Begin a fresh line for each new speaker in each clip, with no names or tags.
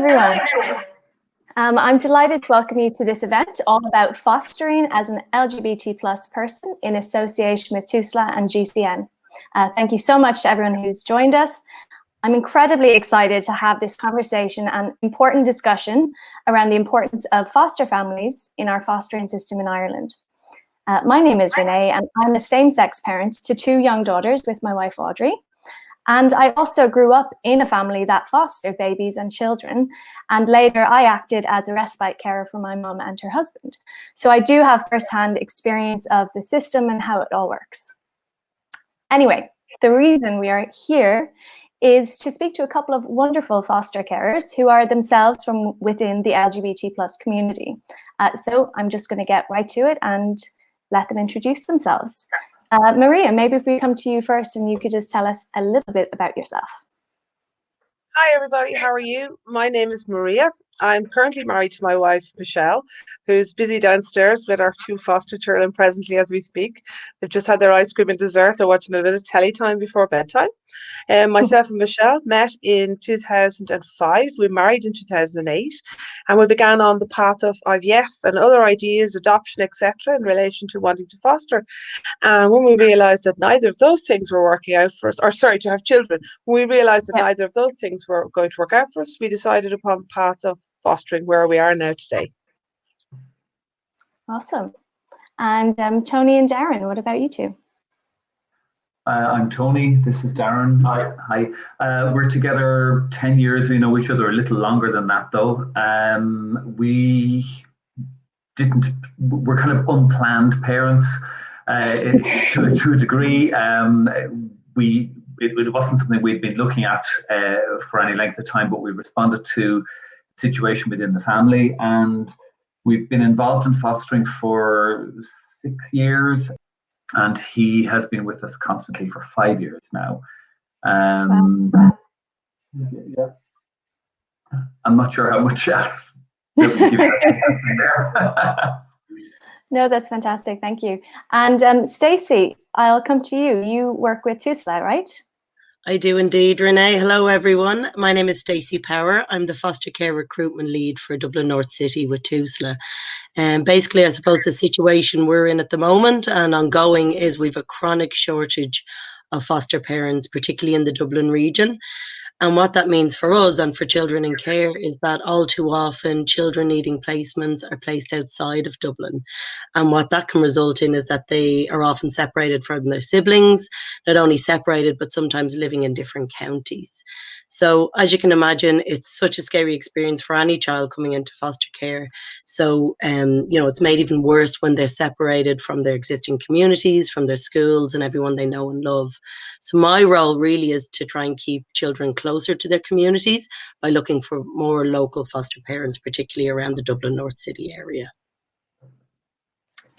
everyone. I'm delighted to welcome you to this event all about fostering as an LGBT+ person in association with TUSLA and GCN. Thank you so much to everyone who's joined us. I'm incredibly excited to have this conversation and important discussion around the importance of foster families in our fostering system in Ireland. My name is Renee, and I'm a same-sex parent to 2 young daughters with my wife Audrey. And I also grew up in a family that fostered babies and children, and later I acted as a respite carer for my mum and her husband. So I do have first-hand experience of the system and how it all works. Anyway, the reason we are here is to speak to a couple of wonderful foster carers who are themselves from within the LGBT+ community. So I'm just going to get right to it and let them introduce themselves. Maria, maybe if we come to you first and you could just tell us a little bit about yourself.
Hi everybody, how are you? My name is Maria. I'm currently married to my wife, Michelle, who's busy downstairs with our 2 foster children presently as we speak. They've just had their ice cream and dessert. They're watching a bit of telly time before bedtime. Myself and Michelle met in 2005. We married in 2008, and we began on the path of IVF and other ideas, adoption, etc., in relation to wanting to foster. And when we realised that neither of those things were working out for us, or sorry, to have children, when we realised that neither of those things were going to work out for us, we decided upon the path of fostering where we are now today.
Awesome. And Tony and Darren, what about you two?
I'm Tony. This is Darren. Hi. We're together 10 years. We know each other a little longer than that, though. We're kind of unplanned parents to a degree. It wasn't something we'd been looking at for any length of time, but we responded to a situation within the family, and we've been involved in fostering for 6 years, and he has been with us constantly for 5 years now.
Wow.
Yeah. I'm not sure how much else that we give there.
No, that's fantastic. Thank you. And Stacey, I'll come to you. You work with TUSLA, right?
I do indeed, Renee. Hello, everyone. My name is Stacey Power. I'm the foster care recruitment lead for Dublin North City with TUSLA. And basically, I suppose the situation we're in at the moment and ongoing is we've a chronic shortage of foster parents, particularly in the Dublin region. And what that means for us and for children in care is that all too often children needing placements are placed outside of Dublin. And what that can result in is that they are often separated from their siblings, not only separated, but sometimes living in different counties. So as you can imagine, it's such a scary experience for any child coming into foster care. So, it's made even worse when they're separated from their existing communities, from their schools and everyone they know and love. So my role really is to try and keep children closer to their communities by looking for more local foster parents, particularly around the Dublin North City area.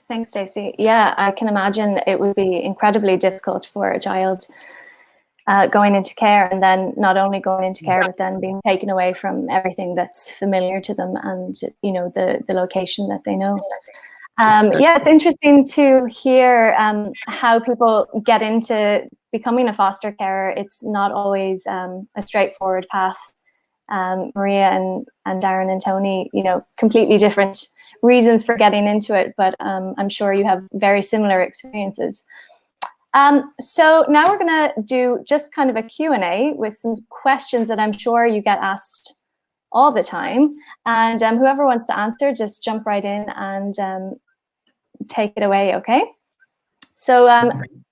Thanks, Stacey. Yeah, I can imagine it would be incredibly difficult for a child going into care, and then not only going into care, but then being taken away from everything that's familiar to them and, the location that they know. Yeah, it's interesting to hear how people get into becoming a foster carer. It's not always a straightforward path. Maria and Darren and Tony, completely different reasons for getting into it, but I'm sure you have very similar experiences. So now we're going to do just kind of a Q&A with some questions that I'm sure you get asked all the time. And whoever wants to answer, just jump right in and take it away, okay? So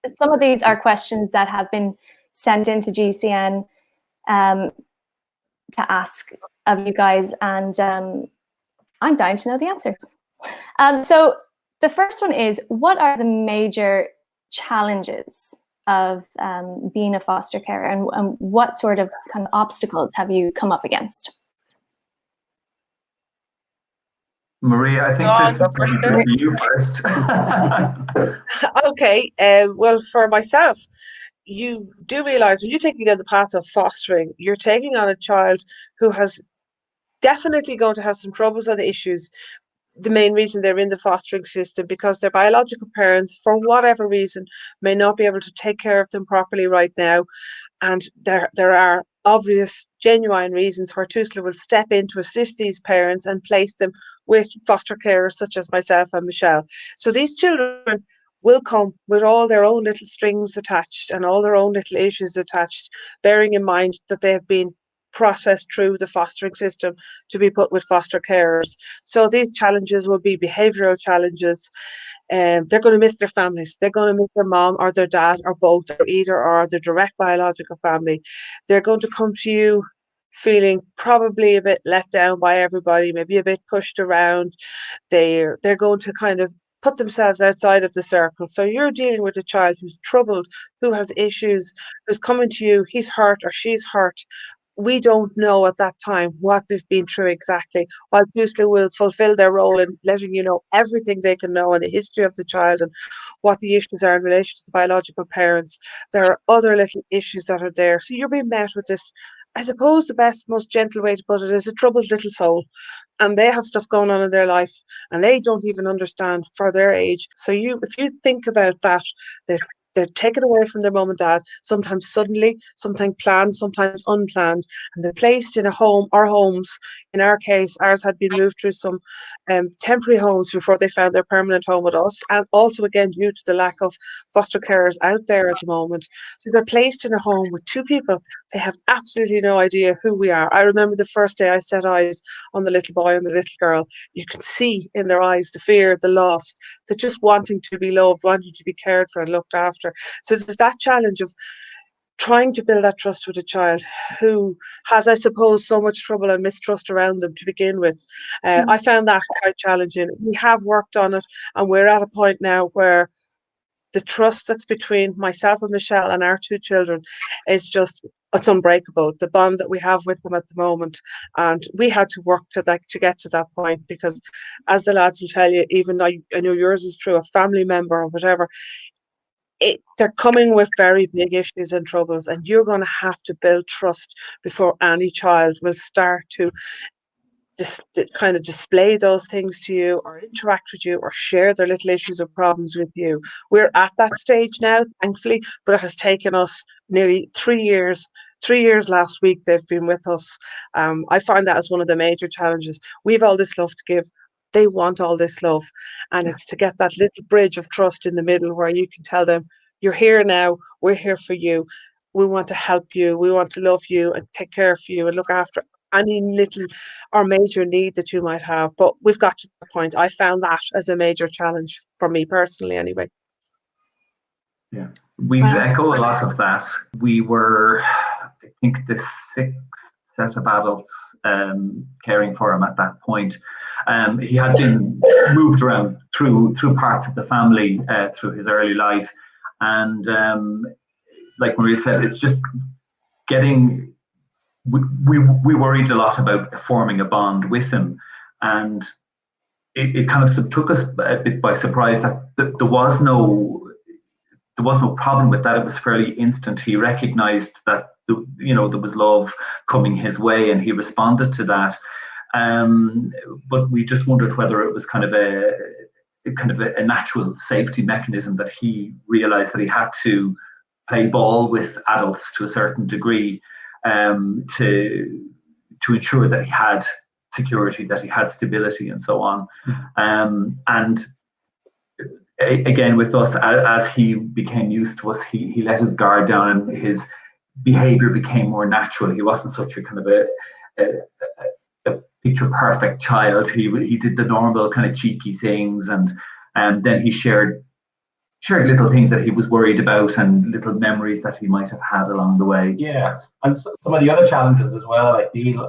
some of these are questions that have been sent into GCN to ask of you guys, and I'm dying to know the answers. So the first one is, what are the major challenges of being a foster carer, and what sort of kind of obstacles have you come up against?
Maria, I think this is for you first.
Okay, well, for myself, you do realise when you're taking down the path of fostering, you're taking on a child who has definitely going to have some troubles and issues. The main reason they're in the fostering system because their biological parents, for whatever reason, may not be able to take care of them properly right now. And there are obvious, genuine reasons where TUSLA will step in to assist these parents and place them with foster carers such as myself and Michelle. So these children will come with all their own little strings attached and all their own little issues attached, bearing in mind that they have been processed through the fostering system to be put with foster carers. So these challenges will be behavioural challenges. They're going to miss their families. They're going to miss their mom or their dad or both or either or their direct biological family. They're going to come to you feeling probably a bit let down by everybody, maybe a bit pushed around. They're going to kind of put themselves outside of the circle. So you're dealing with a child who's troubled, who has issues, who's coming to you, he's hurt or she's hurt. We don't know at that time what they've been through exactly, while TUSLA will fulfill their role in letting you know everything they can know on the history of the child and what the issues are in relation to the biological parents. There are other little issues that are there. So you're being met with this, I suppose the best, most gentle way to put it is a troubled little soul. And they have stuff going on in their life and they don't even understand for their age. So if you think about that, they're taken away from their mum and dad, sometimes suddenly, sometimes planned, sometimes unplanned, and they're placed in a home or homes. In our case, ours had been moved through some temporary homes before they found their permanent home with us, and also again due to the lack of foster carers out there at the moment. So they're placed in a home with two people. They have absolutely no idea who we are. I remember the first day I set eyes on the little boy and the little girl. You can see in their eyes the fear, the loss, the just wanting to be loved, wanting to be cared for and looked after. So there's that challenge of trying to build that trust with a child who has, I suppose, so much trouble and mistrust around them to begin with. I found that quite challenging. We have worked on it, and we're at a point now where the trust that's between myself and Michelle and our two children is just, it's unbreakable. The bond that we have with them at the moment, and we had to work to get to that point, because as the lads will tell you, even though I know yours is true, a family member or whatever, they're coming with very big issues and troubles, and you're going to have to build trust before any child will start to kind of display those things to you or interact with you or share their little issues or problems with you. We're at that stage now, thankfully, but it has taken us nearly 3 years. 3 years last week they've been with us. I find that as one of the major challenges. We've all this love to give. They want all this love, and it's to get that little bridge of trust in the middle where you can tell them, you're here now, we're here for you, we want to help you, we want to love you and take care of you and look after any little or major need that you might have. But we've got to the point. I found that as a major challenge for me personally anyway.
Yeah, we echo a lot of that. We were, I think, the sixth set of adults caring for him at that point. He had been moved around through parts of the family through his early life, and like Maria said, it's just getting. We worried a lot about forming a bond with him, and it kind of took us a bit by surprise that there was no problem with that. It was fairly instant. He recognized that there was love coming his way, and he responded to that. But we just wondered whether it was kind of a natural safety mechanism, that he realized that he had to play ball with adults to a certain degree to ensure that he had security, that he had stability, and so on. And again, with us, as he became used to us, he let his guard down, and his behavior became more natural. He wasn't such a kind of a picture perfect child. He did the normal kind of cheeky things, and then he shared little things that he was worried about and little memories that he might have had along the way.
Yeah, and some of the other challenges as well, I feel,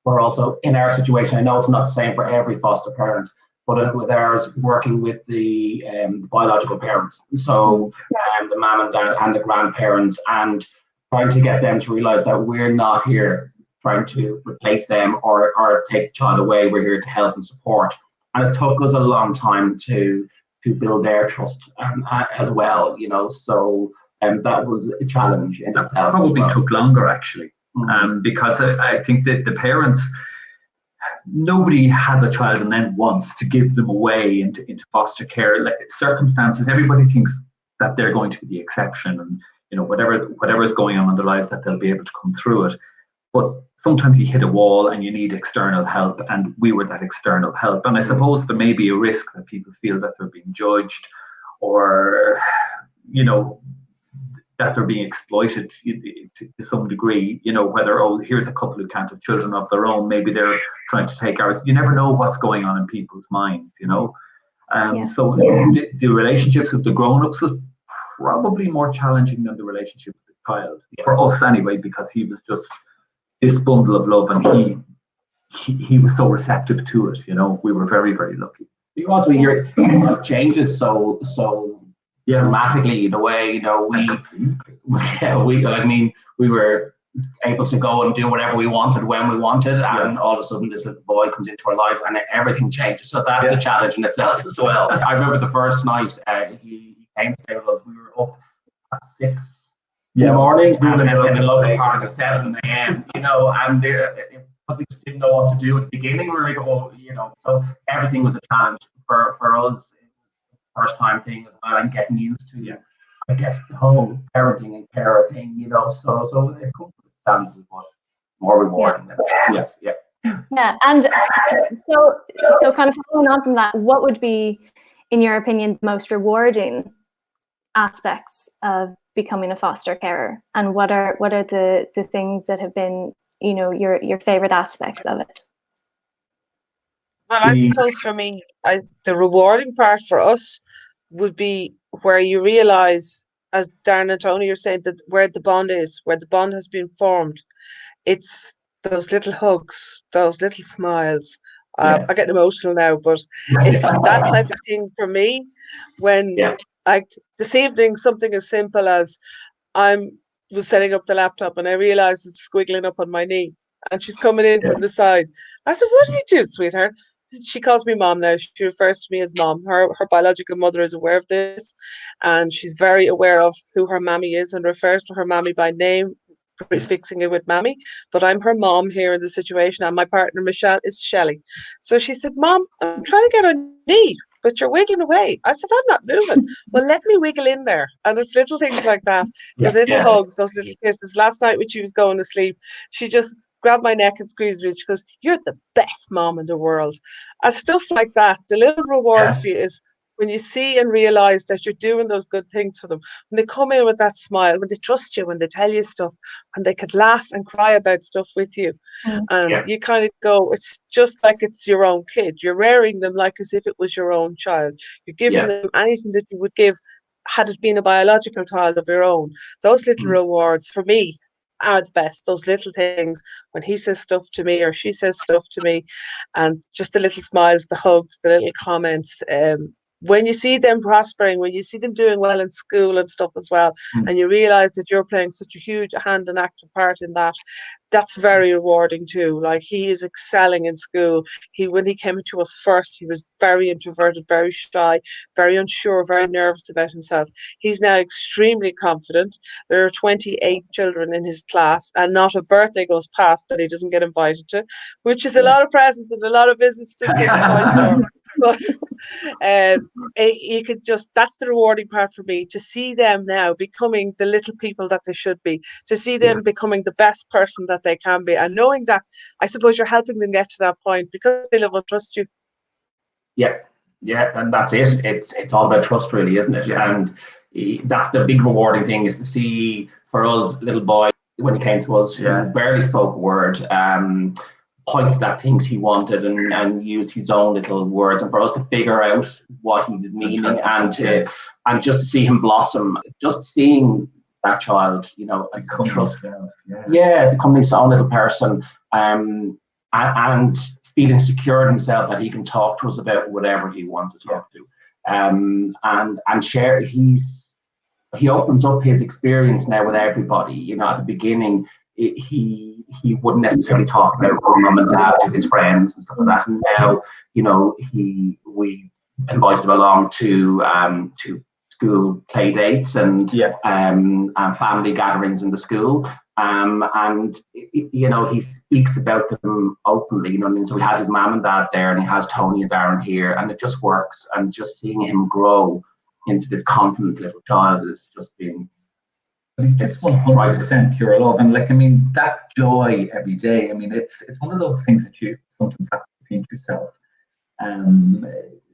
were also in our situation. I know it's not the same for every foster parent, but with ours, working with the biological parents, so the mum and dad and the grandparents, and trying to get them to realise that we're not here trying to replace them or take the child away. We're here to help and support. And it took us a long time to build their trust as well, so that was a challenge.
That probably took longer, actually, because I think that the parents, nobody has a child and then wants to give them away into foster care. Like circumstances, everybody thinks that they're going to be the exception, and whatever is going on in their lives, that they'll be able to come through it. But sometimes you hit a wall and you need external help, and we were that external help. And I suppose there may be a risk that people feel that they're being judged, or that they're being exploited to some degree, whether, here's a couple who can't have children of their own, maybe they're trying to take ours. You never know what's going on in people's minds, So the relationships with the grown-ups is probably more challenging than the relationship with the child, for us anyway, because he was just this bundle of love, and he was so receptive to it, we were very, very lucky.
You also hear changes so dramatically in a way, we were able to go and do whatever we wanted when we wanted, and all of a sudden this little boy comes into our lives and everything changes. So that's a challenge in itself as well. I remember the first night he came to stay with us. We were up at 6 in the morning, and then in the local park at 7 a.m. And we just didn't know what to do at the beginning. We were like, so everything was a challenge for us. First time thing as well, and getting used to, I guess, the whole parenting and care thing, so it comes with challenges, but more rewarding.
Yeah, and so kind of following on from that, what would be, in your opinion, the most rewarding aspects of becoming a foster carer, and what are the things that have been, your favorite aspects of it?
Well, I suppose for me, the rewarding part for us would be where you realise, as Darren and Tony are saying, that where the bond has been formed. It's those little hugs, those little smiles. I get emotional now, but it's that type of thing for me. When, like this evening, something as simple as I was setting up the laptop and I realised it's squiggling up on my knee, and she's coming in from the side. I said, "What are you doing, sweetheart?" She calls me mom now. She refers to me as mom. Her biological mother is aware of this, and she's very aware of who her mammy is and refers to her mammy by name, prefixing it with mammy. But I'm her mom here in the situation, and my partner Michelle is Shelley. So she said, "Mom, I'm trying to get on knee, but you're wiggling away." I said, "I'm not moving." "Well, let me wiggle in there." And it's little things like that, those little hugs, those little kisses. Last night when she was going to sleep, she just grabbed my neck and squeezed me. She goes, "You're the best mom in the world." And stuff like that. The little rewards for you is when you see and realize that you're doing those good things for them, when they come in with that smile, when they trust you, when they tell you stuff, when they could laugh and cry about stuff with you. And you kind of go, it's just like it's your own kid. You're rearing them like as if it was your own child. You're giving them anything that you would give had it been a biological child of your own. Those little rewards for me are the best. Those little things, when he says stuff to me or she says stuff to me, and just the little smiles, the hugs, the little comments, when you see them prospering, when you see them doing well in school and stuff as well, and you realize that you're playing such a huge hand and active part in that, that's very rewarding too. Like, he is excelling in school. When he came into us first, he was very introverted, very shy, very unsure, very nervous about himself. He's now extremely confident. There are 28 children in his class, and not a birthday goes past that he doesn't get invited to, which is a lot of presents and a lot of visits to Skid's Toy Store. But you could just, that's the rewarding part for me, to see them now becoming the little people that they should be, to see them becoming the best person that they can be, and knowing that, I suppose, you're helping them get to that point because they love and trust you.
And that's it. It's all about trust, really, isn't it? And that's the big rewarding thing, is to see, for us, little boy, when he came to us, who barely spoke a word, pointed at things he wanted and used his own little words, and for us to figure out what he was meaning, and just to see him blossom, just seeing that child, become trust, becoming his own little person, and feeling secure in himself that he can talk to us about whatever he wants to talk to, and share. He opens up his experience now with everybody. At the beginning, he wouldn't necessarily talk about mum and dad to his friends and stuff like that. And now, we invited him along to school play dates and family gatherings in the school. And he speaks about them openly. So he has his mum and dad there, and he has Tony and Darren here, and it just works. And just seeing him grow into this confident little child has just been
It's just 100% pure love, and like, I mean, that joy every day. I mean, it's one of those things that you sometimes have to pinch yourself.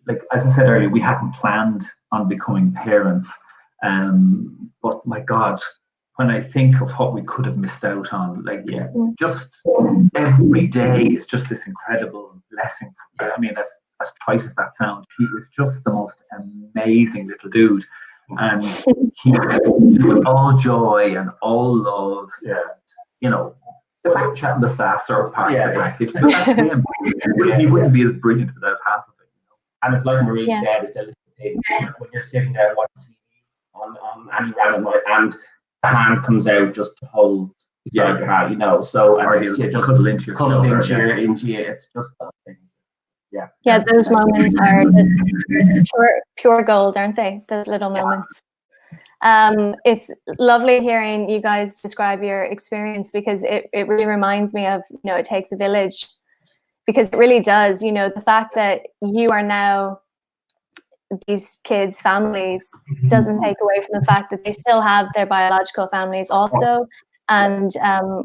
Like as I said earlier, we hadn't planned on becoming parents, but my God, when I think of what we could have missed out on, like just every day is just this incredible blessing. I mean, as trite as that sounds, he is just the most amazing little dude. And he's just all joy and all love. Yeah. You know, the back chat and the sass are part of the package, but that's him. He wouldn't be as brilliant without half of it. You know?
And it's like Marie said, it's a little thing when you're sitting there watching TV on any random night and the hand comes out just to hold beside your heart, you know. So and it just comes into you. It's just that thing.
Yeah, those moments are pure gold, aren't they? Those little moments. It's lovely hearing you guys describe your experience, because it really reminds me of, you know, it takes a village, because it really does. You know, the fact that you are now these kids' families doesn't take away from the fact that they still have their biological families also, and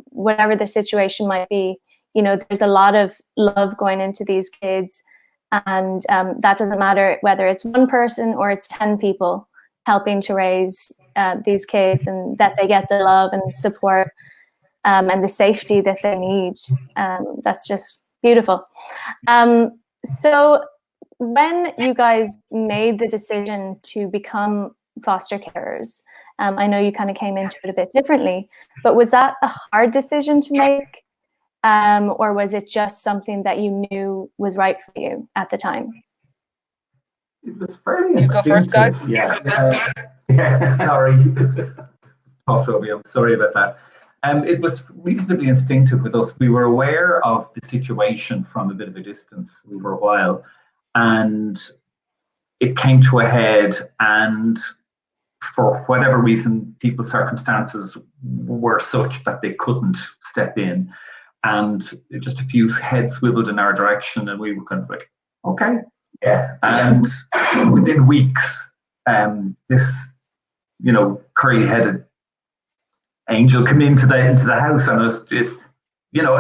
whatever the situation might be, you know, there's a lot of love going into these kids, and that doesn't matter whether it's one person or it's 10 people helping to raise these kids, and that they get the love and support and the safety that they need. That's just beautiful. So when you guys made the decision to become foster carers, I know you kind of came into it a bit differently, but was that a hard decision to make? Or was it just something that you knew was right for you at the time?
It was fairly
You go first, guys.
Sorry. I'm sorry about that. It was reasonably instinctive with us. We were aware of the situation from a bit of a distance for a while, and it came to a head, and for whatever reason, people's circumstances were such that they couldn't step in. And just a few heads swiveled in our direction, and we were kind of like, okay. Yeah. And within weeks, this, you know, curly-headed angel came into the house, and it was just, you know,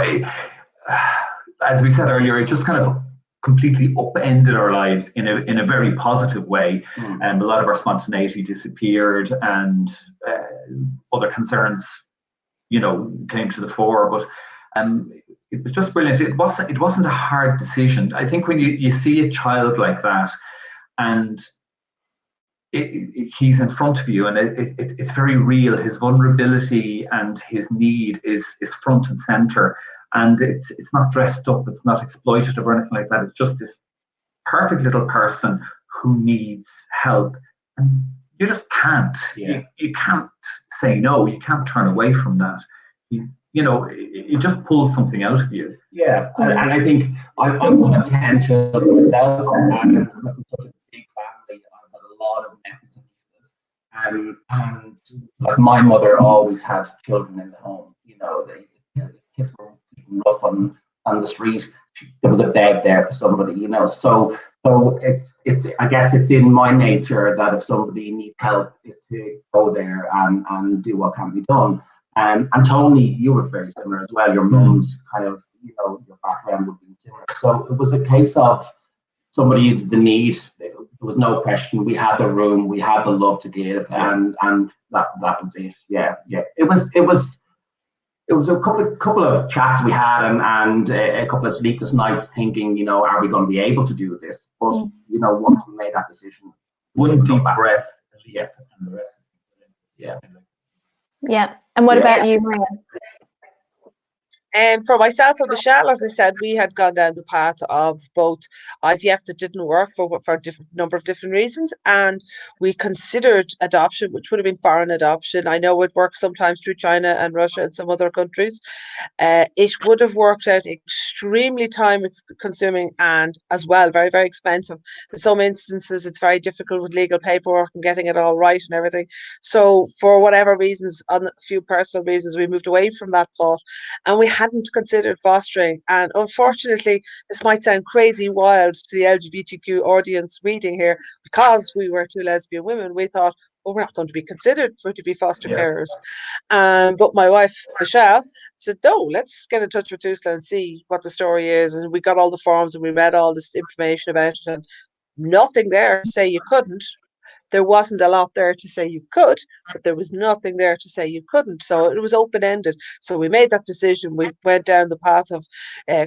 as we said earlier, it just kind of completely upended our lives in a very positive way. A lot of our spontaneity disappeared, and other concerns, you know, came to the fore. But it was just brilliant. It wasn't a hard decision. I think when you see a child like that, and he's in front of you, and it's very real. His vulnerability and his need is front and center, and it's not dressed up. It's not exploitative or anything like that. It's just this perfect little person who needs help, and you just can't. Yeah. You can't say no. You can't turn away from that. You know, it just pulls something out of you.
Yeah, and I think I'm one of 10 children myself, and I'm from such a big family. I've got a lot of nephews and nieces, and like my mother always had children in the home. You know, the kids were rough on the street. There was a bed there for somebody. You know, so it's I guess it's in my nature that if somebody needs help, is to go there and do what can be done. And Tony, you were very similar as well. Your mum's kind of, you know, your background would be similar. So it was a case of somebody with the need. There was no question. We had the room, we had the love to give, and that was it. Yeah. It was a couple of chats we had, and a couple of sleepless nights thinking, you know, are we going to be able to do this? But you know, once we made that decision,
one deep breath, and the rest.
Yeah. And what about you, Maria?
For myself and Michelle, as I said, we had gone down the path of both IVF that didn't work for a different number of different reasons, and we considered adoption, which would have been foreign adoption. I know it works sometimes through China and Russia and some other countries. It would have worked out extremely time-consuming and as well very, very expensive. In some instances, it's very difficult with legal paperwork and getting it all right and everything. So for whatever reasons, on a few personal reasons, we moved away from that thought, and we hadn't considered fostering. And unfortunately, this might sound crazy wild to the LGBTQ audience reading here, because we were two lesbian women, we thought, well, we're not going to be considered for to be foster carers. But my wife, Michelle, said, no, let's get in touch with Tusla and see what the story is. And we got all the forms and we read all this information about it, and nothing there to say you couldn't. There wasn't a lot there to say you could, but there was nothing there to say you couldn't. So it was open-ended. So we made that decision. We went down the path of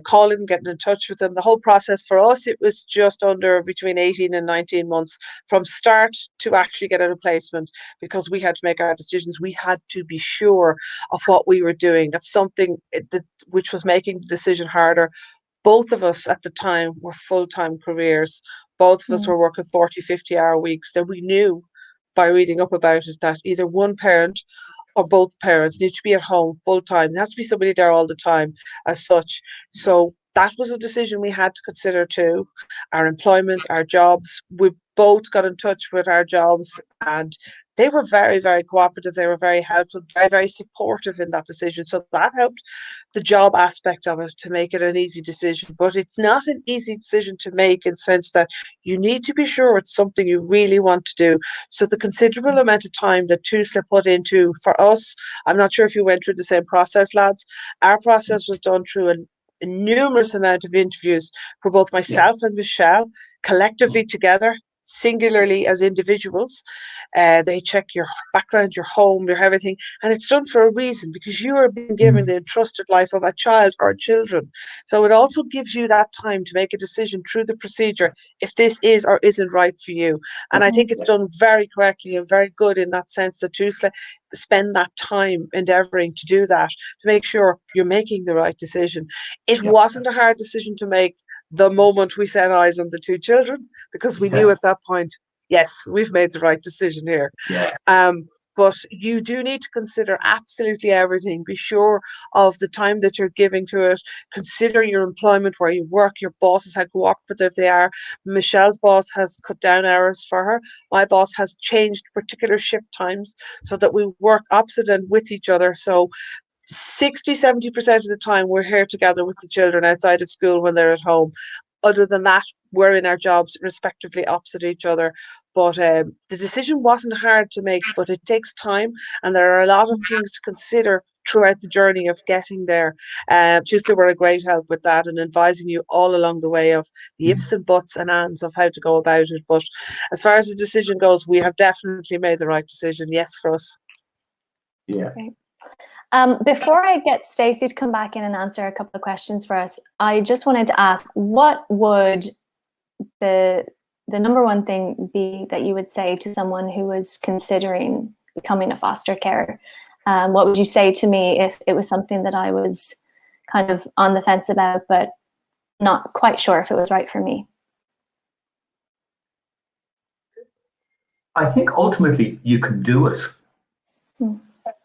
calling, getting in touch with them. The whole process for us, it was just under between 18 and 19 months from start to actually get a replacement, because we had to make our decisions. We had to be sure of what we were doing. That's something which was making the decision harder. Both of us at the time were full-time careers. Both of us were working 40, 50-hour weeks. Then we knew by reading up about it that either one parent or both parents need to be at home full-time. There has to be somebody there all the time as such. So that was a decision we had to consider too. Our employment, our jobs, we both got in touch with our jobs, and they were very, very cooperative. They were very helpful, very, very supportive in that decision. So that helped the job aspect of it to make it an easy decision. But it's not an easy decision to make, in the sense that you need to be sure it's something you really want to do. So the considerable amount of time that Tusla put into, for us, I'm not sure if you went through the same process, lads. Our process was done through a numerous amount of interviews for both myself and Michelle, collectively together, singularly as individuals. They check your background, your home, your everything, and it's done for a reason, because you are being given the entrusted life of a child or children. So it also gives you that time to make a decision through the procedure if this is or isn't right for you. And I think it's done very correctly and very good in that sense that Tusla spend that time endeavouring to do that, to make sure you're making the right decision. It wasn't a hard decision to make the moment we set eyes on the two children, because we knew at that point, yes, we've made the right decision here. But you do need to consider absolutely everything. Be sure of the time that you're giving to it. Consider your employment, where you work, your bosses, how cooperative they are. Michelle's boss has cut down hours for her. My boss has changed particular shift times so that we work opposite and with each other. So 60-70% of the time we're here together with the children outside of school when they're at home. Other than that, we're in our jobs respectively opposite each other. But the decision wasn't hard to make, but it takes time, and there are a lot of things to consider throughout the journey of getting there. Tusla were a great help with that, and advising you all along the way of the ifs and buts and ands of how to go about it. But as far as the decision goes, we have definitely made the right decision. Yes, for us.
Yeah.
Okay. Before I get Stacey to come back in and answer a couple of questions for us, I just wanted to ask, what would the number one thing be that you would say to someone who was considering becoming a foster carer? What would you say to me if it was something that I was kind of on the fence about, but not quite sure if it was right for me?
I think ultimately you can do it.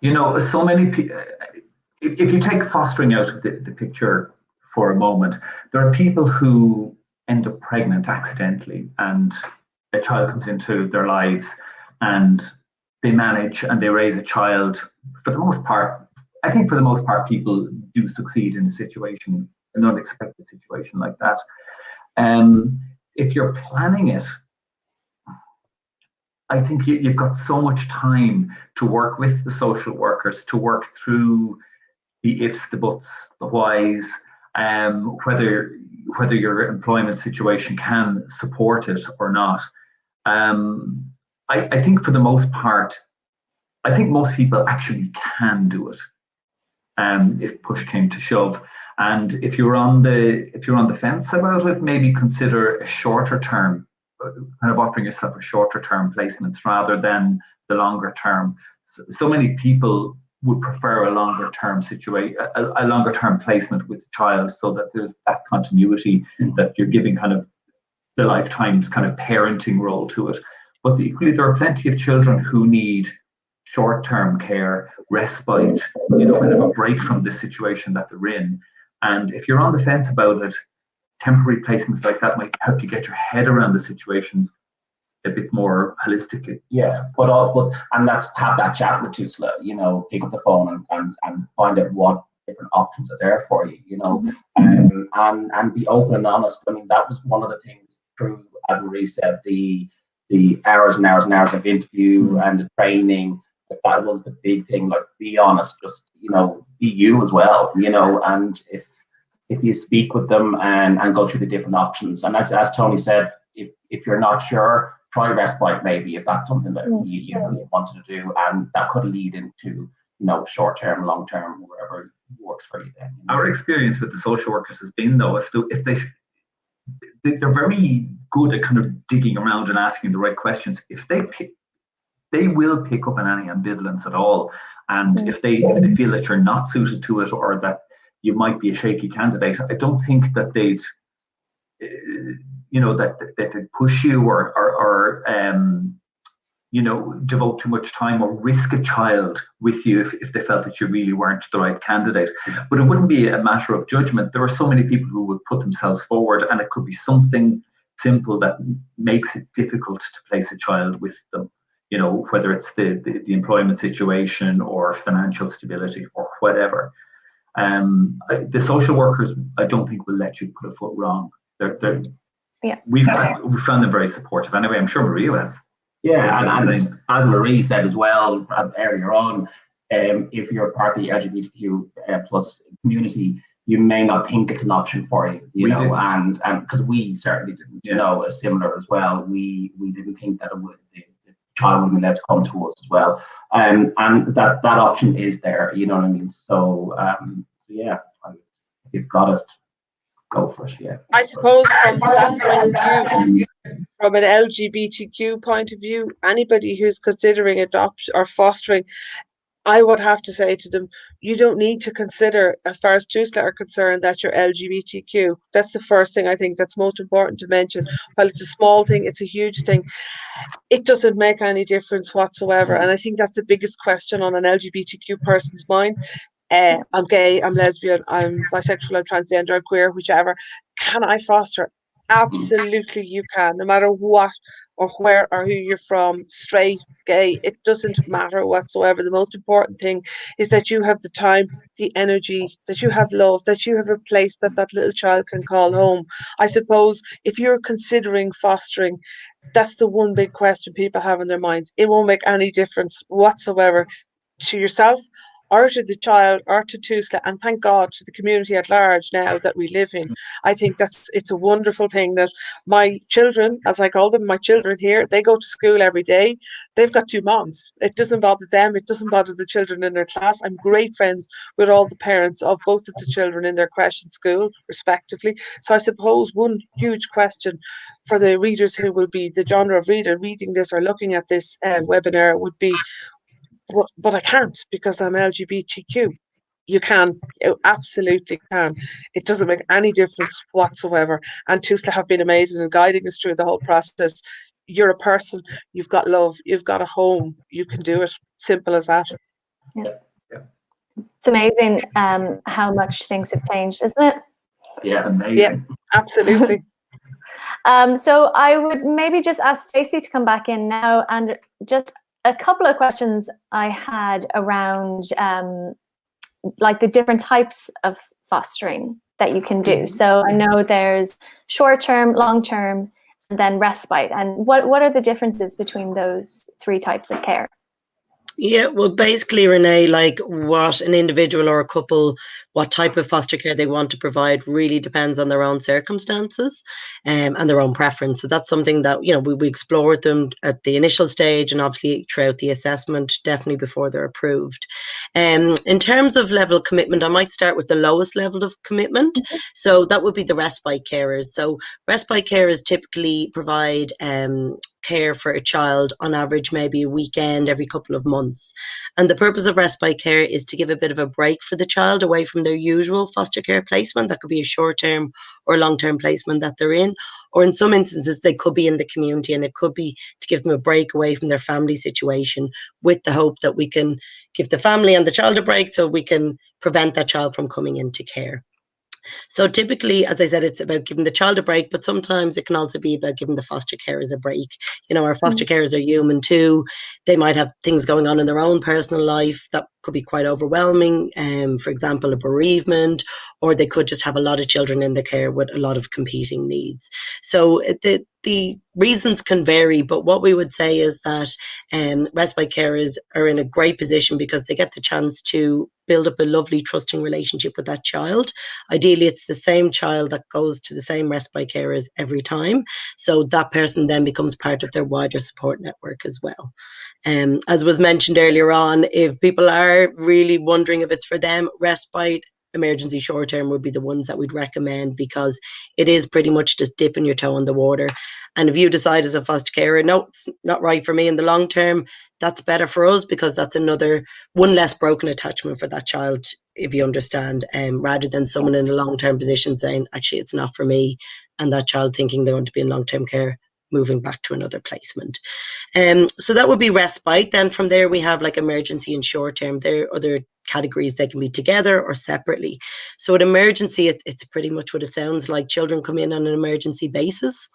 You know, so many people, if you take fostering out of the picture for a moment, there are people who end up pregnant accidentally, and a child comes into their lives and they manage and they raise a child. For the most part, I think for the most part, people do succeed in a situation, an unexpected situation like that. If you're planning it, I think you've got so much time to work with the social workers, to work through the ifs, the buts, the whys, whether your employment situation can support it or not. I think for the most part, I think most people actually can do it, if push came to shove. And if you're on the fence about it, maybe consider a shorter term, kind of offering yourself a shorter term placements rather than the longer term. So many people would prefer a longer term situation, a longer term placement with the child, so that there's that continuity, that you're giving kind of the lifetime's kind of parenting role to it. But equally, there are plenty of children who need short-term care, respite, kind of a break from the situation that they're in. And if you're on the fence about it, temporary placements like that might help you get your head around the situation a bit more holistically.
Yeah, and that's have that chat with Tusla, pick up the phone and find out what different options are there for you, and be open and honest. I mean, that was one of the things through, as Marie said, the the hours and hours and hours of interview and the training, that was the big thing. Like, be honest, just, be you as well, and if you speak with them and go through the different options. And as Tony said, if you're not sure, try respite maybe, if that's something that you wanted to do, and that could lead into short-term, long-term, wherever works for you then.
Our experience with the social workers has been, though, if they're very good at kind of digging around and asking the right questions. If they will pick up on any ambivalence at all, and if they feel that you're not suited to it, or that you might be a shaky candidate, I don't think that they'd that they'd push you or devote too much time or risk a child with you if they felt that you really weren't the right candidate. But it wouldn't be a matter of judgment. There are so many people who would put themselves forward, and it could be something simple that makes it difficult to place a child with them, whether it's the employment situation or financial stability or whatever. The social workers, I don't think, will let you put a foot wrong. We've found them very supportive. Anyway, I'm sure Maria has.
Yeah, and as Marie said as well earlier on, if you're part of the LGBTQ plus community, you may not think it's an option for you, and because we certainly didn't, similar as well. We didn't think that the child would be allowed to come to us as well, and that option is there. You know what I mean? So yeah, you've got it. Go for it. Yeah.
I suppose from that point of view, from an LGBTQ point of view, anybody who's considering adoption or fostering, I would have to say to them, you don't need to consider, as far as TUSLA are concerned, that you're LGBTQ. That's the first thing I think that's most important to mention. While it's a small thing, it's a huge thing. It doesn't make any difference whatsoever. And I think that's the biggest question on an LGBTQ person's mind. I'm gay, I'm lesbian, I'm bisexual, I'm transgender, I'm queer, whichever. Can I foster? Absolutely you can, no matter what or where or who you're from, straight, gay, it doesn't matter whatsoever. The most important thing is that you have the time, the energy, that you have love, that you have a place that that little child can call home. I suppose if you're considering fostering, that's the one big question people have in their minds. It won't make any difference whatsoever to yourself or to the child or to TUSLA, and thank God to the community at large now that we live in. I think it's a wonderful thing that my children, as I call them, my children here, they go to school every day. They've got two moms. It doesn't bother them. It doesn't bother the children in their class. I'm great friends with all the parents of both of the children in their creche and school, respectively. So I suppose one huge question for the readers who will be the genre of reader reading this or looking at this webinar would be, but I can't because I'm LGBTQ. You can, you absolutely can. It doesn't make any difference whatsoever. And TUSLA have been amazing in guiding us through the whole process. You're a person, you've got love, you've got a home, you can do it. Simple as that.
Yeah. It's amazing how much things have changed, isn't it?
Yeah, amazing.
Yeah, absolutely.
So I would maybe just ask Stacey to come back in now, and just a couple of questions I had around like the different types of fostering that you can do. So I know there's short-term, long-term, and then respite. And what are the differences between those three types of care?
Yeah, well, basically, Renee, like what an individual or a couple, what type of foster care they want to provide really depends on their own circumstances and their own preference. So that's something that, we explore with them at the initial stage and obviously throughout the assessment, definitely before they're approved. In terms of level of commitment, I might start with the lowest level of commitment. So that would be the respite carers. So respite carers typically provide care for a child on average maybe a weekend every couple of months, and the purpose of respite care is to give a bit of a break for the child away from their usual foster care placement. That could be a short-term or long-term placement that they're in, or in some instances they could be in the community, and it could be to give them a break away from their family situation, with the hope that we can give the family and the child a break so we can prevent that child from coming into care. So typically, as I said, it's about giving the child a break, but sometimes it can also be about giving the foster carers a break. Our foster carers are human too. They might have things going on in their own personal life that could be quite overwhelming. For example, a bereavement, or they could just have a lot of children in the care with a lot of competing needs. So the reasons can vary, but what we would say is that respite carers are in a great position because they get the chance to build up a lovely, trusting relationship with that child. Ideally, it's the same child that goes to the same respite carers every time. So that person then becomes part of their wider support network as well. As was mentioned earlier on, if people are really wondering if it's for them, respite, emergency short term would be the ones that we'd recommend, because it is pretty much just dipping your toe in the water. And if you decide as a foster carer, no, it's not right for me in the long term, that's better for us, because that's another one less broken attachment for that child, if you understand, rather than someone in a long-term position saying, actually, it's not for me, and that child thinking they're going to be in long-term care, moving back to another placement. So that would be respite. Then from there, we have like emergency and short term. There are other categories. They can be together or separately. So at emergency, it's pretty much what it sounds like. Children come in on an emergency basis,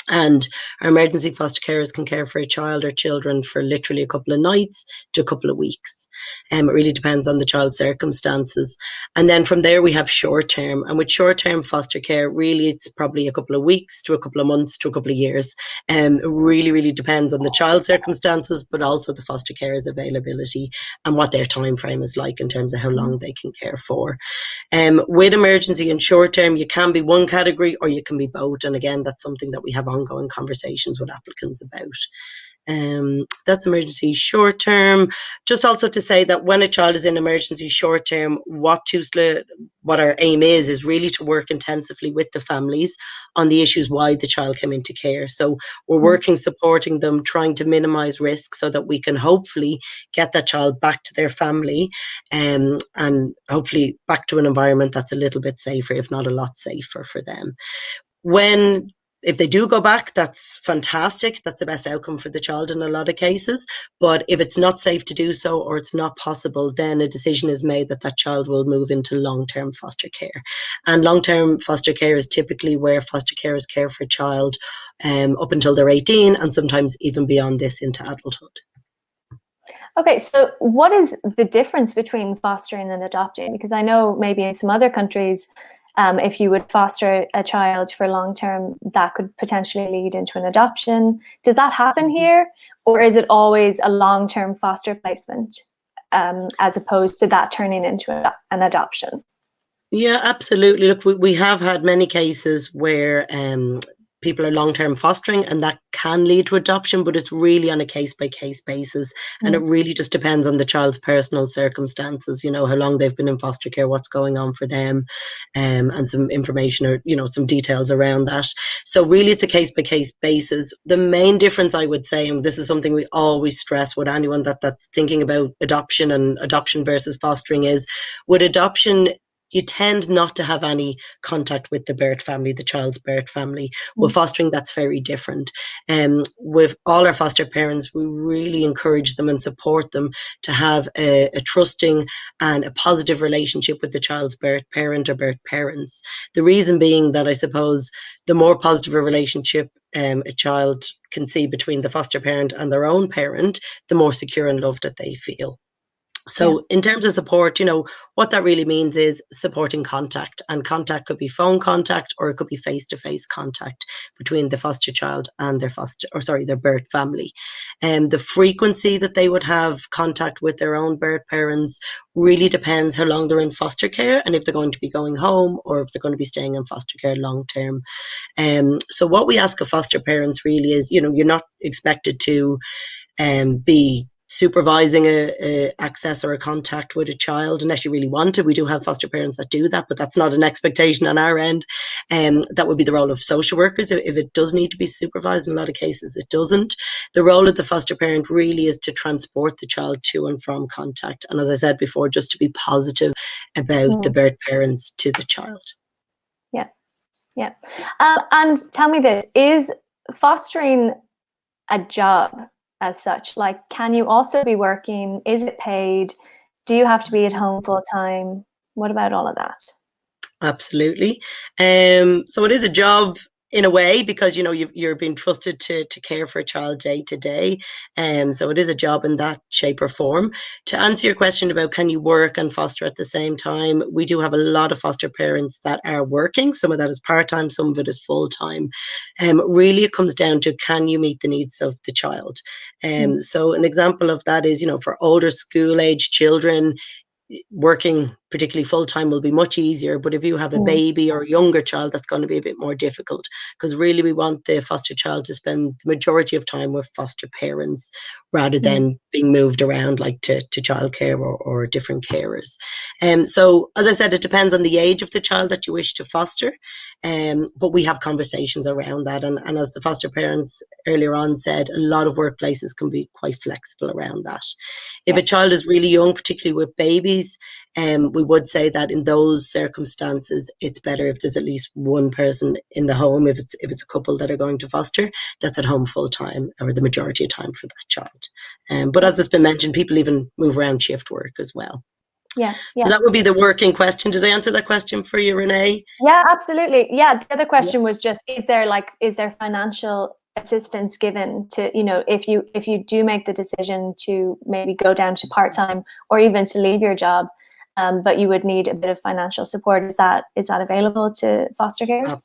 and our emergency foster carers can care for a child or children for literally a couple of nights to a couple of weeks. It really depends on the child's circumstances. And then from there, we have short term. And with short term foster care, really, it's probably a couple of weeks to a couple of months to a couple of years. It really, really depends on the child's circumstances, but also the foster carer's availability and what their time frame is like in terms of how long they can care for. With emergency and short term, you can be one category or you can be both. And again, that's something that we have ongoing conversations with applicants about. That's emergency short term. Just also to say that when a child is in emergency short term, what our aim is really to work intensively with the families on the issues why the child came into care. So we're working, supporting them, trying to minimize risk so that we can hopefully get that child back to their family, and hopefully back to an environment that's a little bit safer, if not a lot safer for them. If they do go back, that's fantastic. That's the best outcome for the child in a lot of cases. But if it's not safe to do so, or it's not possible, then a decision is made that that child will move into long-term foster care. And long-term foster care is typically where foster carers care for a child up until they're 18, and sometimes even beyond this into adulthood.
Okay, so what is the difference between fostering and adopting? Because I know maybe in some other countries, if you would foster a child for long term, that could potentially lead into an adoption. Does that happen here? Or is it always a long term foster placement as opposed to that turning into an adoption?
Yeah, absolutely. Look, we have had many cases where people are long-term fostering, and that can lead to adoption, but it's really on a case-by-case basis. And it really just depends on the child's personal circumstances, how long they've been in foster care, what's going on for them, and some information or, some details around that. So really it's a case-by-case basis. The main difference, I would say, and this is something we always stress with anyone that's thinking about adoption and adoption versus fostering, is with adoption, you tend not to have any contact with the birth family, the child's birth family. With fostering, that's very different. With all our foster parents, we really encourage them and support them to have a trusting and a positive relationship with the child's birth parent or birth parents. The reason being that I suppose the more positive a relationship a child can see between the foster parent and their own parent, the more secure and loved that they feel. So in terms of support, what that really means is supporting contact, and contact could be phone contact or it could be face-to-face contact between the foster child and their birth family. And the frequency that they would have contact with their own birth parents really depends how long they're in foster care and if they're going to be going home or if they're going to be staying in foster care long term. So what we ask of foster parents really is, you're not expected to be supervising a access or a contact with a child unless you really want to. We do have foster parents that do that, but that's not an expectation on our end. That would be the role of social workers if it does need to be supervised. In a lot of cases it doesn't. The role of the foster parent really is to transport the child to and from contact, and as I said before, just to be positive about the birth parents to the child.
Yeah. And tell me this, is fostering a job as such? Like, can you also be working? Is it paid? Do you have to be at home full time? What about all of that?
Absolutely. So it is a job in a way, because you're being trusted to care for a child day to day, so it is a job in that shape or form. To answer your question about can you work and foster at the same time, we do have a lot of foster parents that are working. Some of that is part-time, some of it is full-time. Really it comes down to, can you meet the needs of the child? So an example of that is, for older school age children, working particularly full-time will be much easier, but if you have a baby or a younger child, that's going to be a bit more difficult, because really we want the foster child to spend the majority of time with foster parents rather than being moved around like to childcare or different carers. So as I said, it depends on the age of the child that you wish to foster, but we have conversations around that, and as the foster parents earlier on said, a lot of workplaces can be quite flexible around that. If a child is really young, particularly with babies, we would say that in those circumstances, it's better if there's at least one person in the home, if it's a couple that are going to foster, that's at home full time or the majority of time for that child. But as it's been mentioned, people even move around shift work as well.
Yeah.
So that would be the working question. Did I answer that question for you, Renee?
Yeah, absolutely. Yeah. The other question was just, is there financial assistance given to, if you do make the decision to maybe go down to part-time or even to leave your job, but you would need a bit of financial support. Is that available to foster carers?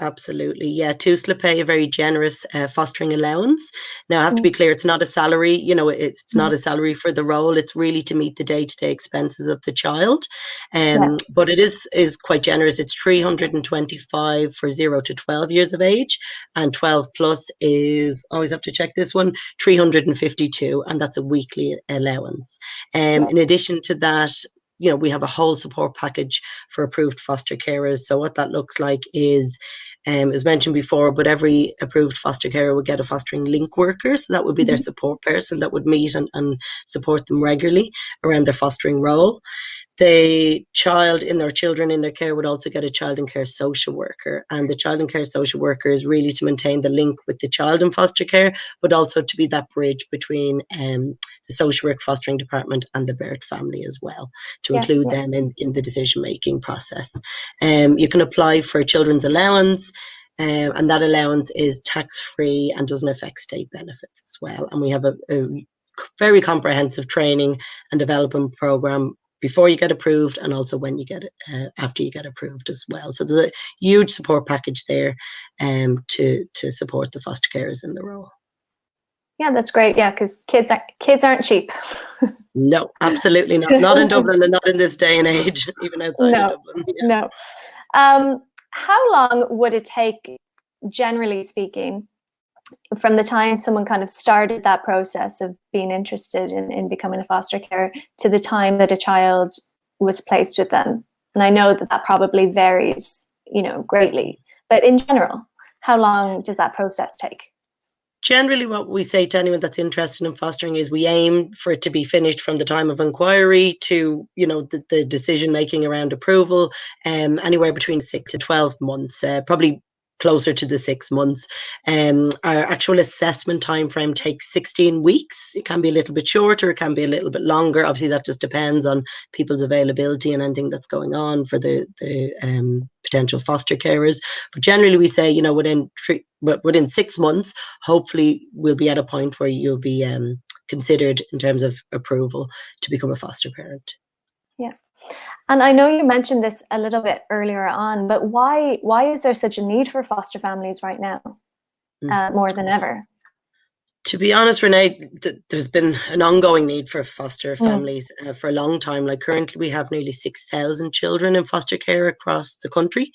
Absolutely. Yeah. TUSLA pay a very generous fostering allowance. Now, I have to be clear, it's not a salary, it's not a salary for the role. It's really to meet the day-to-day expenses of the child. But it is quite generous. It's 325 for 0 to 12 years of age, and 12 plus is, always have to check this one, 352, and that's a weekly allowance. In addition to that, we have a whole support package for approved foster carers. So what that looks like is, as mentioned before, but every approved foster carer would get a fostering link worker. So that would be their support person that would meet and support them regularly around their fostering role. The child in their children in their care would also get a child and care social worker. And the child and care social worker is really to maintain the link with the child in foster care, but also to be that bridge between the social work fostering department and the birth family as well, to include them in the decision-making process. You can apply for a children's allowance, and that allowance is tax-free and doesn't affect state benefits as well. And we have a very comprehensive training and development program before you get approved, and also when you get it, after you get approved as well. So there's a huge support package there to support the foster carers in the role.
Yeah, that's great. Yeah, because kids aren't cheap.
No, absolutely not. Not in Dublin, and not in this day and age, even outside of Dublin.
No. How long would it take, generally speaking, from the time someone kind of started that process of being interested in becoming a foster carer to the time that a child was placed with them? And I know that probably varies, greatly, but in general, how long does that process take?
Generally, what we say to anyone that's interested in fostering is we aim for it to be finished from the time of inquiry to, the decision making around approval, anywhere between 6 to 12 months, probably closer to the 6 months. Our actual assessment time frame takes 16 weeks. It can be a little bit shorter, it can be a little bit longer. Obviously, that just depends on people's availability and anything that's going on for the potential foster carers. But generally, we say, within 6 months, hopefully we'll be at a point where you'll be considered in terms of approval to become a foster parent.
Yeah. And I know you mentioned this a little bit earlier on, but why is there such a need for foster families right now, more than ever?
To be honest, Renee, there's been an ongoing need for foster families for a long time. Like currently, we have nearly 6,000 children in foster care across the country.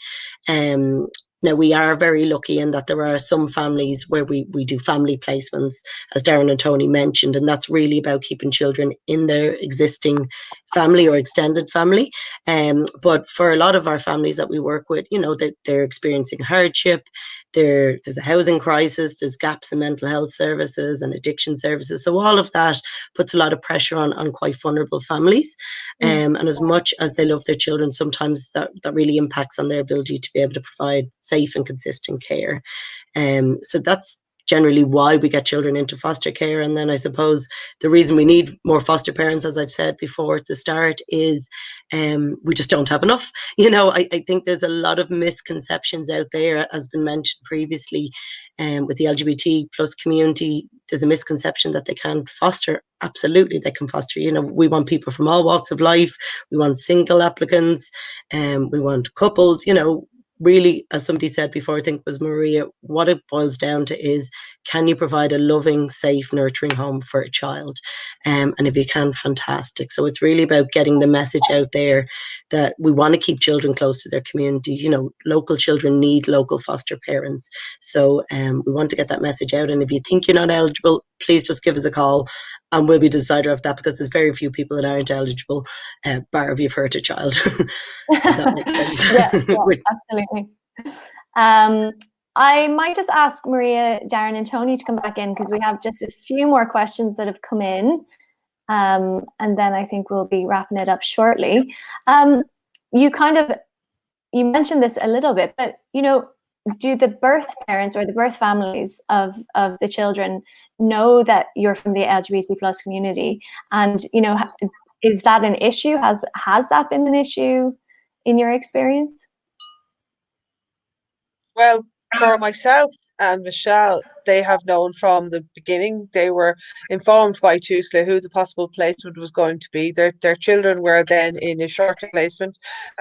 Now, we are very lucky in that there are some families where we do family placements, as Darren and Tony mentioned, and that's really about keeping children in their existing family or extended family. But for a lot of our families that we work with, they're experiencing hardship. There's a housing crisis, there's gaps in mental health services and addiction services. So all of that puts a lot of pressure on quite vulnerable families. And as much as they love their children, sometimes that really impacts on their ability to be able to provide safe and consistent care. So that's generally why we get children into foster care. And then I suppose the reason we need more foster parents, as I've said before at the start, is we just don't have enough. I think there's a lot of misconceptions out there, as been mentioned previously, with the LGBT plus community. There's a misconception that they can't foster. Absolutely, they can foster. We want people from all walks of life. We want single applicants, we want couples. Really, as somebody said before, I think it was Maria, what it boils down to is, can you provide a loving, safe, nurturing home for a child? And if you can, fantastic. So it's really about getting the message out there that we want to keep children close to their communities. Local children need local foster parents. So we want to get that message out. And if you think you're not eligible, please just give us a call and we'll be the decider of that, because there's very few people that aren't eligible, bar if you've hurt a child. If that makes sense.
Yeah, absolutely. I might just ask Maria, Darren and Tony to come back in, because we have just a few more questions that have come in. And then I think we'll be wrapping it up shortly. You mentioned this a little bit, but do the birth parents or the birth families of the children know that you're from the LGBT plus community? And is that an issue? Has that been an issue in your experience?
Well, for myself and Michelle, they have known from the beginning. They were informed by TUSLA who the possible placement was going to be. Their children were then in a short-term placement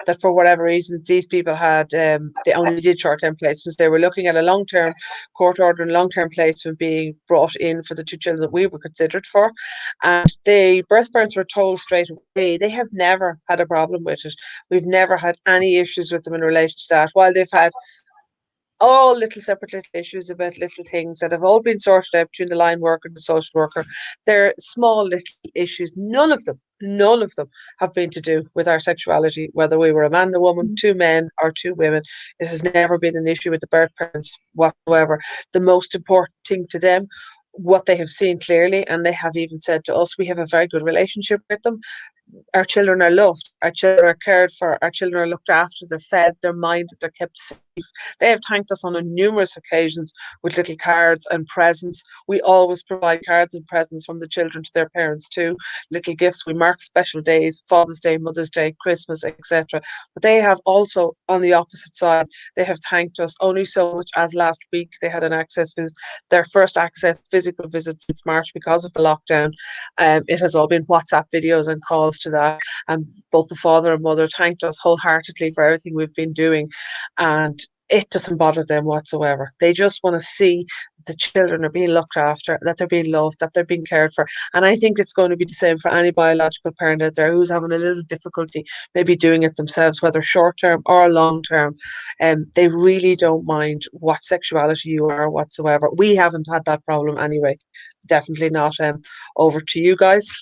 that, for whatever reason, these people had, they only did short-term placements. They were looking at a long-term court order and long-term placement being brought in for the two children that we were considered for. And the birth parents were told straight away they have never had a problem with it. We've never had any issues with them in relation to that. While they've had all separate little issues about little things that have all been sorted out between the line worker and the social worker. They're small little issues. None of them have been to do with our sexuality, whether we were a man and a woman, two men or two women. It has never been an issue with the birth parents whatsoever. The most important thing to them, what they have seen clearly, and they have even said to us, we have a very good relationship with them. Our children are loved, our children are cared for, our children are looked after, they're fed, they're minded, they're kept safe. They have thanked us on numerous occasions with little cards and presents. We always provide cards and presents from the children to their parents too. Little gifts. We mark special days, Father's Day, Mother's Day, Christmas, etc. But they have also, on the opposite side, they have thanked us only so much as last week they had an access visit, their first access physical visit since March because of the lockdown. It has all been WhatsApp videos and calls to that. And both the father and mother thanked us wholeheartedly for everything we've been doing. And it doesn't bother them whatsoever. They just want to see that the children are being looked after, that they're being loved, that they're being cared for. And I think it's going to be the same for any biological parent out there who's having a little difficulty maybe doing it themselves, whether short term or long term. They really don't mind what sexuality you are whatsoever. We haven't had that problem anyway. Definitely not. Over to you guys.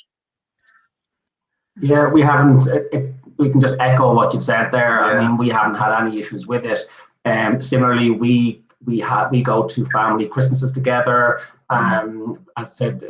Yeah, we haven't. We can just echo what you've said there. I mean, we haven't had any issues with it. Similarly, we go to family Christmases together. As I said,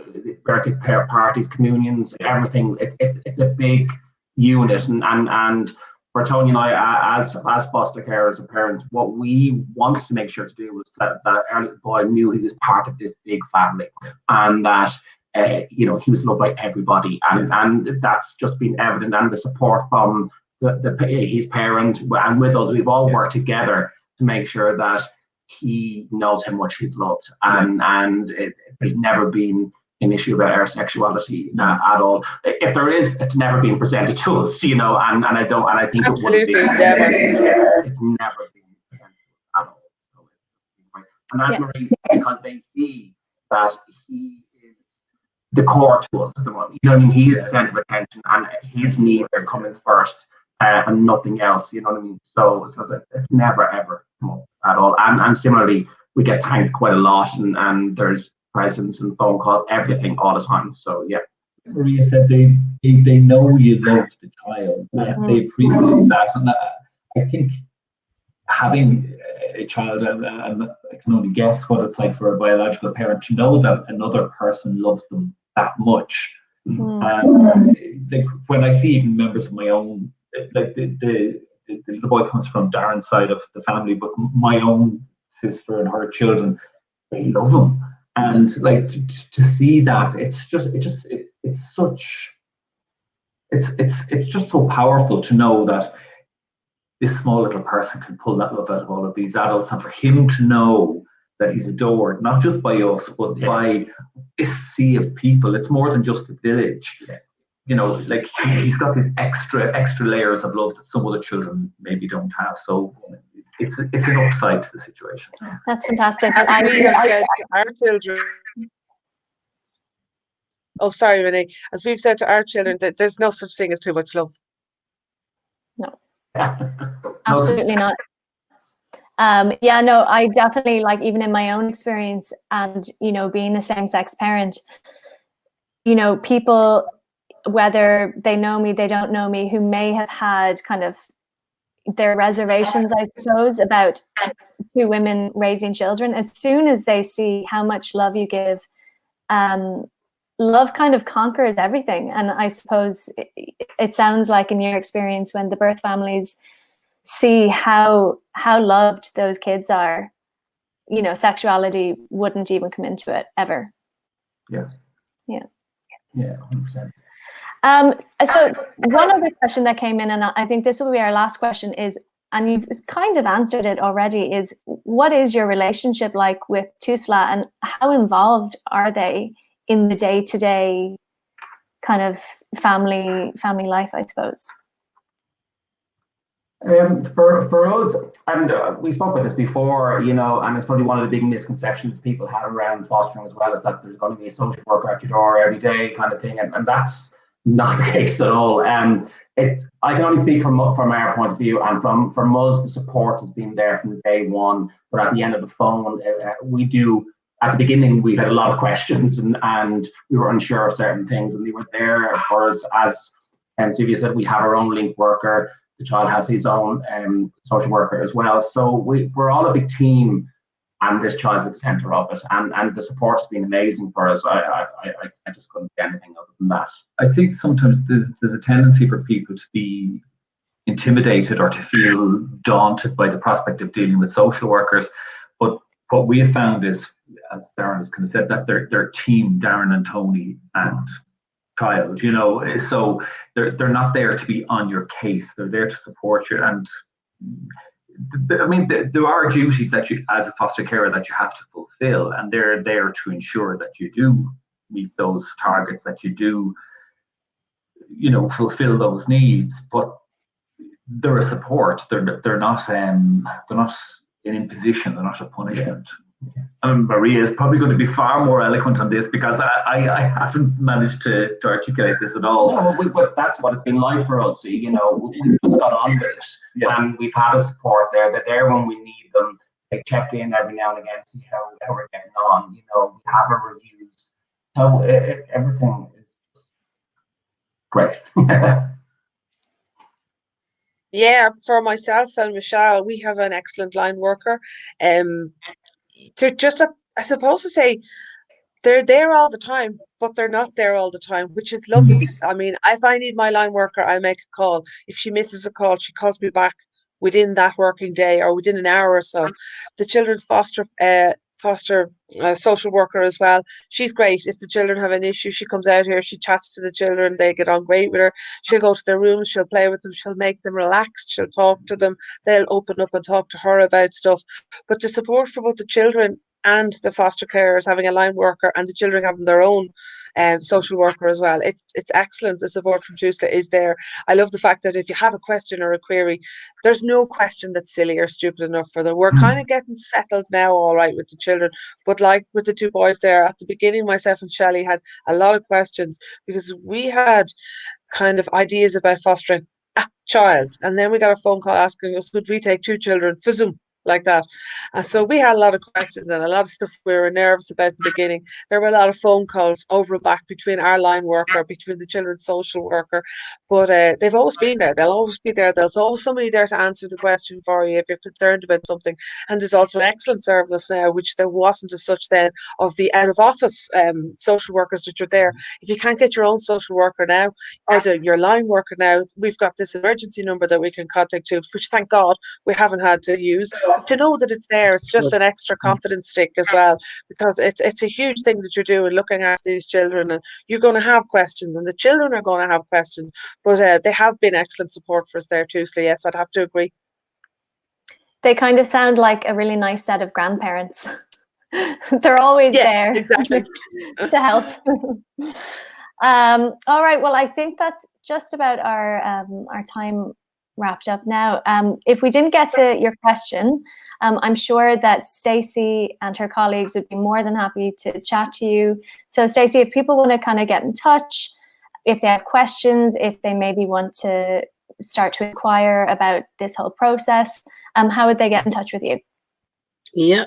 birthday parties, communions, everything. It's a big unit, and for Tony and I, as foster carers and parents, what we wanted to make sure to do was that our boy knew he was part of this big family, and that he was loved by everybody, and that's just been evident. And the support from his parents and with us, we've all worked together to make sure that he knows how much he's loved, and there's never been an issue about our sexuality at all. If there is, it's never been presented to us, and I think
absolutely
it would be.
Never.
It's never been presented to us at all. So and that's Marie, because they see that he is the core to us at the moment. He is the centre of attention, and his needs are coming first, and nothing else. You know what I mean? So it's never ever come up at all. And similarly, we get thanked quite a lot, and there's presents and phone calls, everything all the time. So yeah.
Maria said they know you love the child, and they appreciate that. And I think having a child, and I can only guess what it's like for a biological parent to know that another person loves them that much. Like when I see even members of my own, like the little boy comes from Darren's side of the family, but my own sister and her children, they love him. And like to see that, it's just so powerful to know that this small little person can pull that love out of all of these adults, and for him to know that he's adored, not just by us, but by this sea of people. It's more than just a village. You know, like he's got these extra layers of love that some other children maybe don't have. So it's an upside to the situation.
That's fantastic.
As we have said to our children, oh, sorry, Renee. As we've said to our children, that there's no such thing as too much love.
No, absolutely not. Yeah, no, I definitely, like, even in my own experience and, you know, being a same-sex parent, you know, people, whether they know me, they don't know me, who may have had kind of their reservations, I suppose, about two women raising children, as soon as they see how much love you give, love kind of conquers everything. And I suppose it sounds like in your experience, when the birth families see how loved those kids are, you know, sexuality wouldn't even come into it ever.
Yeah. 100%.
So one other question that came in, and I think this will be our last question, is, and you've kind of answered it already, is what is your relationship like with Tusla, and how involved are they in the day-to-day kind of family life, I suppose?
For us, and we spoke about this before, you know, and it's probably one of the big misconceptions people have around fostering as well, is that there's going to be a social worker at your door every day kind of thing, and that's not the case at all. I can only speak from our point of view, and from us, the support has been there from day one. But at the end of the phone, we do. At the beginning, we had a lot of questions, and we were unsure of certain things, and they were there for us. As Sylvia said, we have our own link worker. The child has his own social worker as well. So we're all a big team, and this child's at the centre of it. And the support has been amazing for us. I just couldn't get anything other than that.
I think sometimes there's a tendency for people to be intimidated or to feel daunted by the prospect of dealing with social workers. But what we have found is, as Darren has kind of said, that their team, Darren and Tony and child, you know, so they're not there to be on your case. They're there to support you. And I mean, there are duties that you, as a foster carer, that you have to fulfill, and they're there to ensure that you do meet those targets, that you do, you know, fulfill those needs. But they're a support. They're not an imposition. They're not a punishment. Maria is probably going to be far more eloquent on this, because I haven't managed to articulate this at all.
No, but that's what it's been like for us. You know, we've just got on with it, and we've had a support there. They're there when we need them. They check in every now and again, see how we're getting on. You know, we have our reviews, so everything is great.
Yeah, for myself and Michelle, we have an excellent line worker. They're just, I suppose to say, they're there all the time, but they're not there all the time, which is lovely. I mean, if I need my line worker, I make a call. If she misses a call, she calls me back within that working day or within an hour or so. The children's foster social worker as well, she's great. If the children have an issue, she comes out here, she chats to the children, they get on great with her. She'll go to their rooms, she'll play with them, she'll make them relaxed, she'll talk to them, they'll open up and talk to her about stuff. But the support for both the children and the foster carers, having a line worker, and the children having their own social worker as well, it's excellent. The support from Tusla is there. I love the fact that if you have a question or a query, there's no question that's silly or stupid enough for them. We're kind of getting settled now, all right, with the children, but like with the two boys there at the beginning, myself and Shelley had a lot of questions, because we had kind of ideas about fostering a child, and then we got a phone call asking us, would we take two children for Zoom like that? And so we had a lot of questions and a lot of stuff we were nervous about in the beginning. There were a lot of phone calls over and back between our line worker, between the children's social worker, but they've always been there. They'll always be there. There's always somebody there to answer the question for you if you're concerned about something. And there's also an excellent service now, which there wasn't as such then, of the out of office social workers that are there. If you can't get your own social worker now, or your line worker now, we've got this emergency number that we can contact to, which thank God we haven't had to use. to know that it's there, it's just an extra confidence stick as well, because it's a huge thing that you're doing, looking after these children, and you're going to have questions, and the children are going to have questions, but they have been excellent support for us there too. So yes, I'd have to agree.
They kind of sound like a really nice set of grandparents. They're always there
exactly.
to help. All right, well, I think that's just about our time wrapped up now. If we didn't get to your question, I'm sure that Stacey and her colleagues would be more than happy to chat to you. So Stacey, if people want to kind of get in touch, if they have questions, if they maybe want to start to inquire about this whole process, how would they get in touch with you?
Yeah,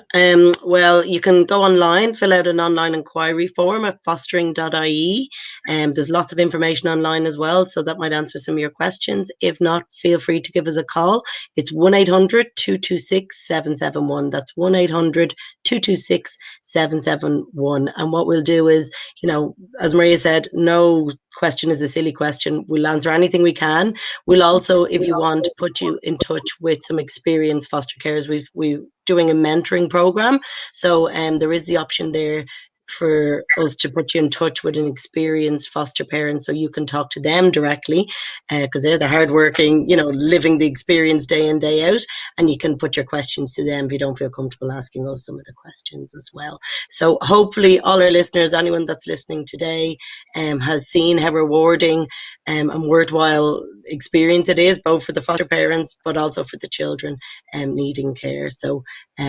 well, you can go online, fill out an online inquiry form at fostering.ie. There's lots of information online as well, so that might answer some of your questions. If not, feel free to give us a call. It's 1-800-226-771. That's 1-800-226-771. And what we'll do is, you know, as Maria said, no question is a silly question. We'll answer anything we can. We'll also, if you want, put you in touch with some experienced foster carers. We're doing a mentoring program, so there is the option there for us to put you in touch with an experienced foster parent, so you can talk to them directly, because they're the hardworking, you know, living the experience day in, day out, and you can put your questions to them if you don't feel comfortable asking us some of the questions as well. So hopefully all our listeners, anyone that's listening today, has seen how rewarding and worthwhile experience it is, both for the foster parents but also for the children needing care. So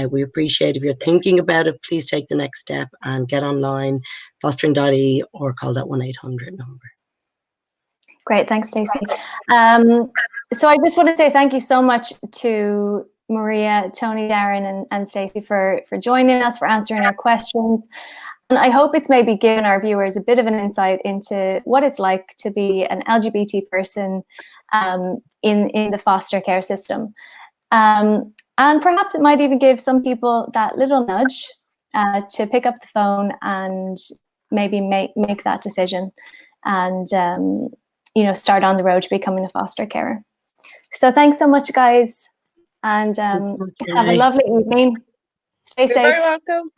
we appreciate if you're thinking about it, please take the next step and get online, fostering.ie, or call that 1-800 number.
Great, thanks, Stacey. So I just want to say thank you so much to Maria, Tony, Darren, and Stacey for joining us, for answering our questions. And I hope it's maybe given our viewers a bit of an insight into what it's like to be an LGBT person in the foster care system. And perhaps it might even give some people that little nudge to pick up the phone and maybe make that decision and you know, start on the road to becoming a foster carer. So thanks so much, guys, and have a lovely evening. Stay safe.
You're very welcome.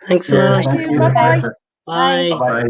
Thanks a lot.
Thank you. Bye-bye.
Bye.
Bye.